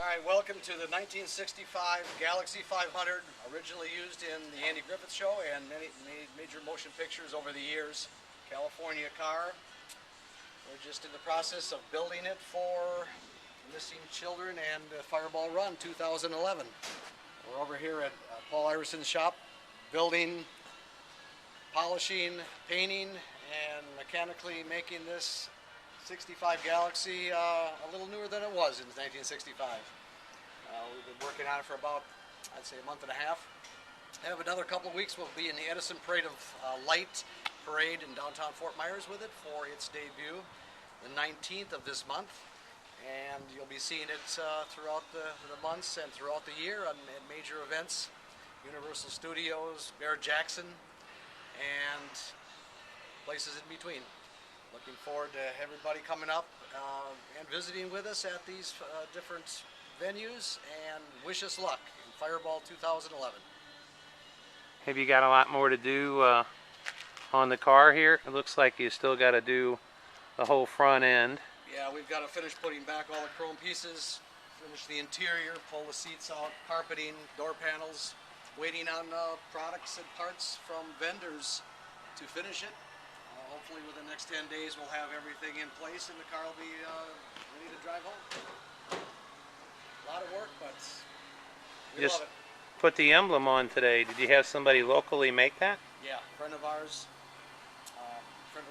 All right, welcome to the 1965 Galaxy 500, originally used in the Andy Griffith Show and many major motion pictures over the years. California car. We're just in the process of building it for Missing Children and Fireball Run 2011. We're over here at Paul Iverson's shop, building, polishing, painting, and mechanically making this 65 Galaxy a little newer than it was in 1965. We've been working on it for about, I'd say, a month and a half. I have another couple of weeks. We'll be in the Edison Parade of Light Parade in downtown Fort Myers with it for its debut, the 19th of this month. And you'll be seeing it throughout the months and throughout the year at major events, Universal Studios, Barrett-Jackson, and places in between. Looking forward to everybody coming up and visiting with us at these different venues, and wish us luck in Fireball 2011. Have you got a lot more to do on the car here? It looks like you still got to do the whole front end. Yeah, we've got to finish putting back all the chrome pieces, finish the interior, pull the seats out, carpeting, door panels, waiting on products and parts from vendors to finish it. Hopefully within the next 10 days we'll have everything in place and the car will be ready to drive home. A lot of work, but we love it. Put the emblem on today. Did you have somebody locally make that? Yeah, a friend of ours, friend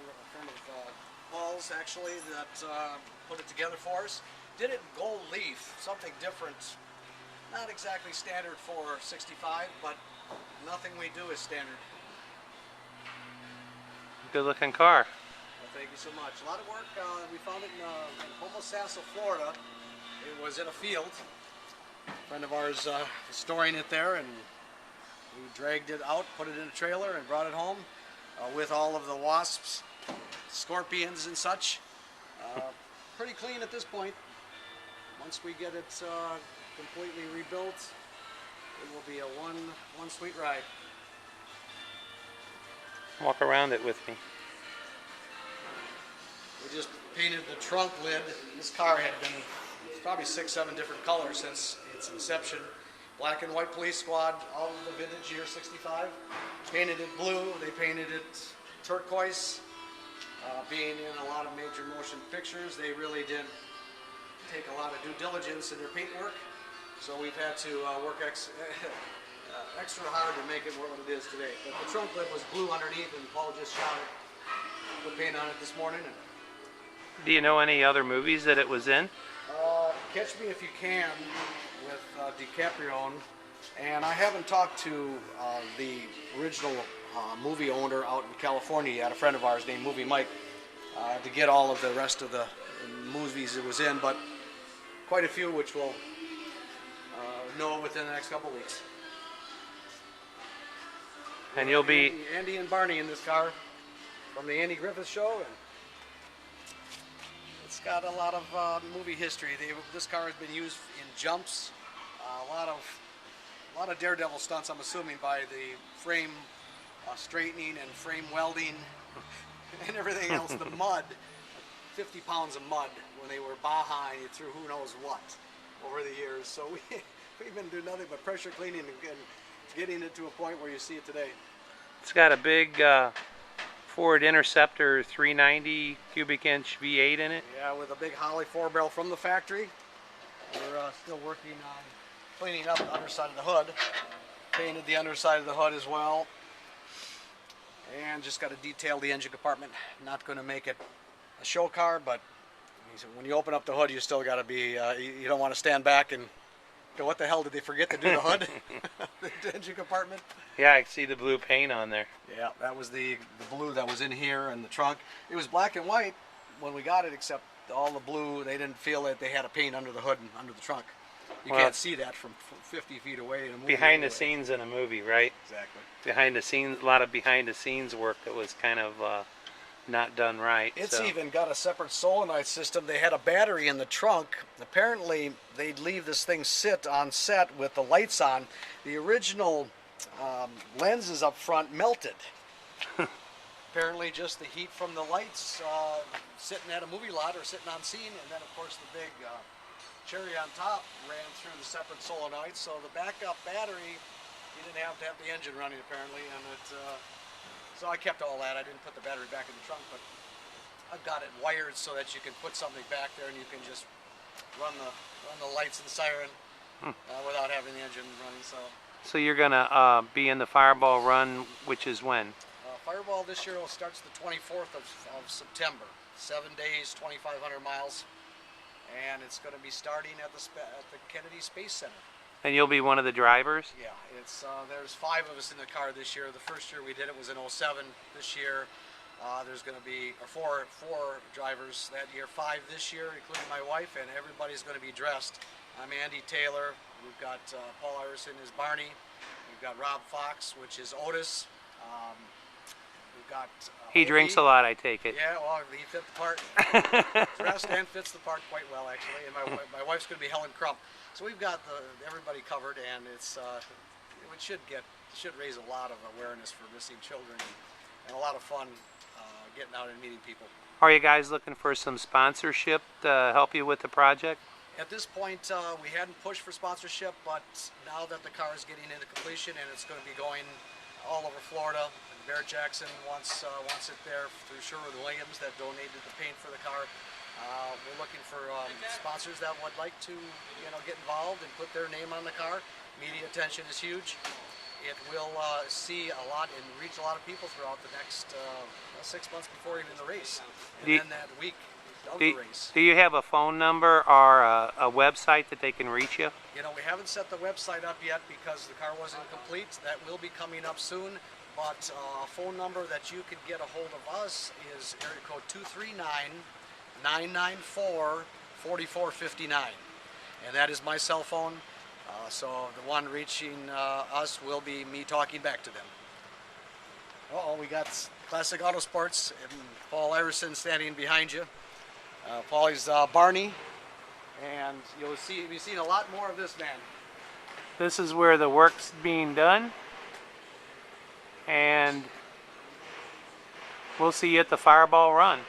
of Paul's actually, that put it together for us. Did it in gold leaf, something different. Not exactly standard for 65, but nothing we do is standard. Good looking car. Well, thank you so much. A lot of work. We found it in Homosassa, Florida. It was in a field. A friend of ours was storing it there, and we dragged it out, put it in a trailer, and brought it home with all of the wasps, scorpions, and such. Pretty clean at this point. Once we get it completely rebuilt, it will be a one sweet ride. Walk around it with me. We just painted the trunk lid. This car had been probably 6-7 different colors since its inception. Black and white police squad, all of the vintage year 65. Painted it blue. They painted it turquoise. Being in a lot of major motion pictures, they really did take a lot of due diligence in their paint work. So we've had to work extra hard to make it what it is today. But the trunk lid was blue underneath, and Paul just shot it, put paint on it this morning. Do you know any other movies that it was in? Catch Me If You Can with DiCaprio, and I haven't talked to the original movie owner out in California yet, a friend of ours named Movie Mike, to get all of the rest of the movies it was in, but quite a few which we'll know within the next couple of weeks. And you'll be Andy and Barney in this car from the Andy Griffith Show, and it's got a lot of movie history. This car has been used in jumps, a lot of daredevil stunts, I'm assuming, by the frame straightening and frame welding and everything else. The mud, 50 pounds of mud when they were Baja, and you threw who knows what over the years. So we've been doing nothing but pressure cleaning and getting it to a point where you see it today. It's got a big Ford Interceptor 390 cubic inch V8 in it. Yeah, with a big Holly 4-barrel from the factory. We're still working on cleaning up the underside of the hood. Painted the underside of the hood as well. And just got to detail the engine compartment. Not going to make it a show car, but when you open up the hood, you still got to be, you don't want to stand back and go, what the hell, did they forget to do the hood? The engine compartment? Yeah, I see the blue paint on there. Yeah, that was the blue that was in here in the trunk. It was black and white when we got it, except all the blue, they didn't feel that they had a paint under the hood and under the trunk. You can't see that from 50 feet away in a movie. Behind the scenes in a movie, right? Exactly. Behind the scenes, a lot of behind the scenes work that was kind of not done right. It's even got a separate solenoid system. They had a battery in the trunk. Apparently, they'd leave this thing sit on set with the lights on. The original lenses up front melted. Apparently, just the heat from the lights sitting at a movie lot or sitting on scene, and then, of course, the big cherry on top, ran through the separate solenoids, so the backup battery, you didn't have to have the engine running apparently, and so I kept all that. I didn't put the battery back in the trunk, but I've got it wired so that you can put something back there and you can just run the lights and siren without having the engine running. So you're gonna be in the Fireball Run, which is when? Fireball this year starts the 24th of September. 7 days, 2,500 miles, and it's going to be starting at the Kennedy Space Center. And you'll be one of the drivers? Yeah, there's 5 of us in the car this year. The first year we did it was in '07. This year there's going to be four drivers that year, 5 this year, including my wife, and everybody's going to be dressed. I'm Andy Taylor. We've got Paul Iverson as Barney. We've got Rob Fox, which is Otis. We've got he drinks a lot, I take it. Yeah, well, he fit the part. Dressed and fits the part quite well, actually. And my wife's going to be Helen Crump. So we've got everybody covered, and it should raise a lot of awareness for missing children, and a lot of fun getting out and meeting people. Are you guys looking for some sponsorship to help you with the project? At this point, we hadn't pushed for sponsorship, but now that the car is getting into completion and it's going to be going all over Florida, Bear Jackson wants it there through Sherwin-Williams that donated the paint for the car. We're looking for sponsors that would like to, get involved and put their name on the car. Media attention is huge. It will see a lot and reach a lot of people throughout the next 6 months before even the race, and then that week of the race. Do you have a phone number or a website that they can reach you? We haven't set the website up yet because the car wasn't complete. That will be coming up soon. But a phone number that you could get a hold of us is area code 239-994-4459. And that is my cell phone. So the one reaching us will be me talking back to them. We got Classic Auto Sports and Paul Iverson standing behind you. Paulie's Barney. And you'll be seeing a lot more of this man. This is where the work's being done. And we'll see you at the Fireball Run.